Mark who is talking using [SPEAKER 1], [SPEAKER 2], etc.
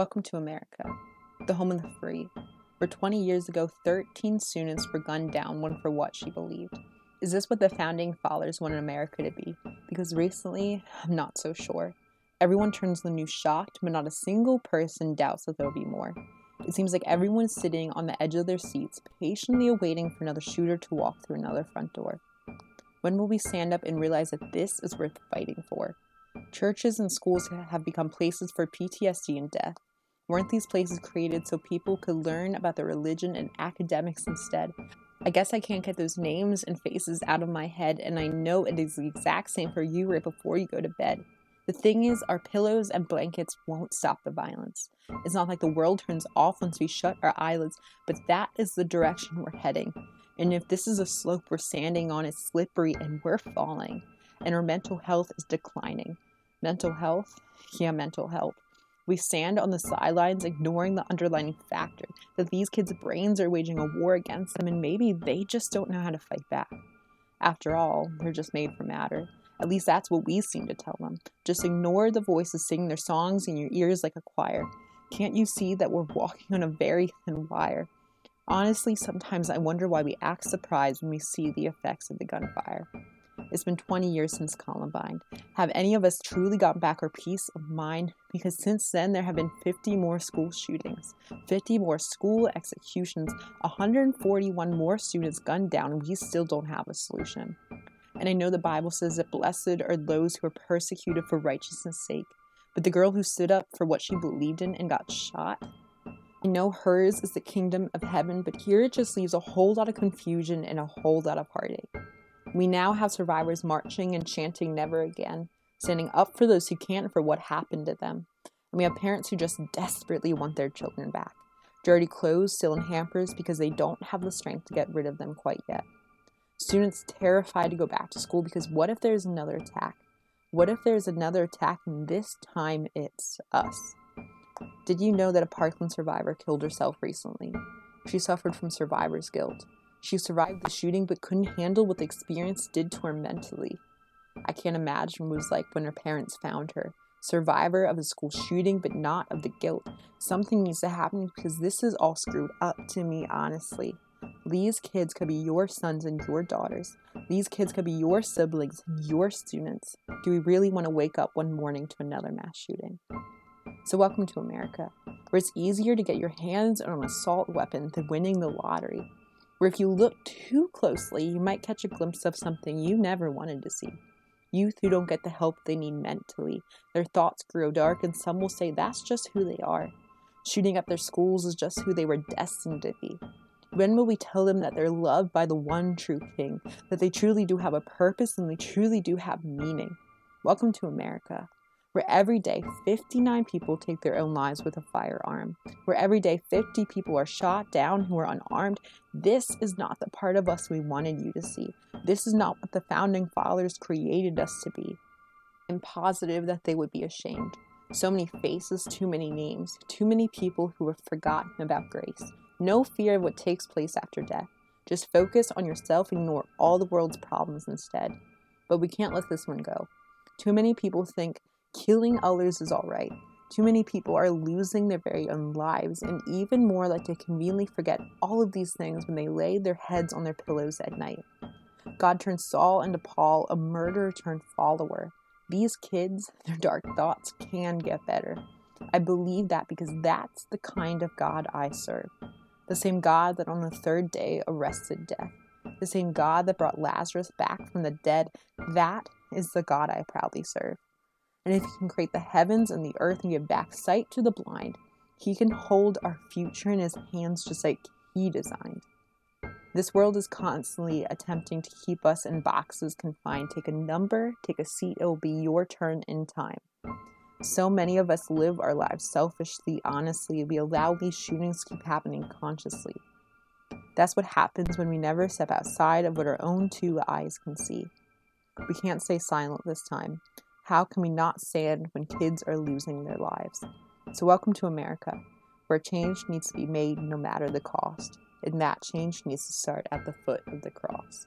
[SPEAKER 1] Welcome to America, the home of the free, where 20 years ago 13 students were gunned down, one for what she believed. Is this what the founding fathers wanted America to be? Because recently, I'm not so sure. Everyone turns the news shocked, but not a single person doubts that there'll be more. It seems like everyone's sitting on the edge of their seats, patiently awaiting for another shooter to walk through another front door. When will we stand up and realize that this is worth fighting for? Churches and schools have become places for PTSD and death. Weren't these places created so people could learn about their religion and academics instead? I guess I can't get those names and faces out of my head, and I know it is the exact same for you right before you go to bed. The thing is, our pillows and blankets won't stop the violence. It's not like the world turns off once we shut our eyelids, but that is the direction we're heading. And if this is a slope we're standing on, it's slippery and we're falling. And our mental health is declining. Mental health? Yeah, mental health. We stand on the sidelines ignoring the underlying factor that these kids' brains are waging a war against them, and maybe they just don't know how to fight back. After all, they're just made for matter. At least that's what we seem to tell them. Just ignore the voices singing their songs in your ears like a choir. Can't you see that we're walking on a very thin wire? Honestly, sometimes I wonder why we act surprised when we see the effects of the gunfire. It's been 20 years since Columbine. Have any of us truly gotten back our peace of mind? Because since then, there have been 50 more school shootings, 50 more school executions, 141 more students gunned down, and we still don't have a solution. And I know the Bible says that blessed are those who are persecuted for righteousness' sake. But the girl who stood up for what she believed in and got shot, I know hers is the kingdom of heaven, but here it just leaves a whole lot of confusion and a whole lot of heartache. We now have survivors marching and chanting never again, standing up for those who can't for what happened to them. And we have parents who just desperately want their children back. Dirty clothes still in hampers because they don't have the strength to get rid of them quite yet. Students terrified to go back to school because what if there's another attack? What if there's another attack and this time it's us? Did you know that a Parkland survivor killed herself recently? She suffered from survivor's guilt. She survived the shooting but couldn't handle what the experience did to her mentally. I can't imagine what it was like when her parents found her. Survivor of a school shooting but not of the guilt. Something needs to happen because this is all screwed up to me, honestly. These kids could be your sons and your daughters. These kids could be your siblings and your students. Do we really want to wake up one morning to another mass shooting? So welcome to America, where it's easier to get your hands on an assault weapon than winning the lottery. Where if you look too closely, you might catch a glimpse of something you never wanted to see. Youth who don't get the help they need mentally. Their thoughts grow dark, and some will say that's just who they are. Shooting up their schools is just who they were destined to be. When will we tell them that they're loved by the one true King, that they truly do have a purpose and they truly do have meaning? Welcome to America, where every day 59 people take their own lives with a firearm, where every day 50 people are shot down who are unarmed. This is not the part of us we wanted you to see. This is not what the founding fathers created us to be. I'm positive that they would be ashamed. So many faces, too many names, too many people who have forgotten about grace. No fear of what takes place after death. Just focus on yourself and ignore all the world's problems instead. But we can't let this one go. Too many people think killing others is all right. Too many people are losing their very own lives, and even more like to conveniently forget all of these things when they lay their heads on their pillows at night. God turned Saul into Paul, a murderer turned follower. These kids, their dark thoughts can get better. I believe that because that's the kind of God I serve. The same God that on the third day arrested death. The same God that brought Lazarus back from the dead. That is the God I proudly serve. And if he can create the heavens and the earth and give back sight to the blind, he can hold our future in his hands just like he designed. This world is constantly attempting to keep us in boxes confined. Take a number, take a seat, it will be your turn in time. So many of us live our lives selfishly, honestly. We allow these shootings to keep happening consciously. That's what happens when we never step outside of what our own two eyes can see. We can't stay silent this time. How can we not stand when kids are losing their lives? So welcome to America, where change needs to be made no matter the cost. And that change needs to start at the foot of the cross.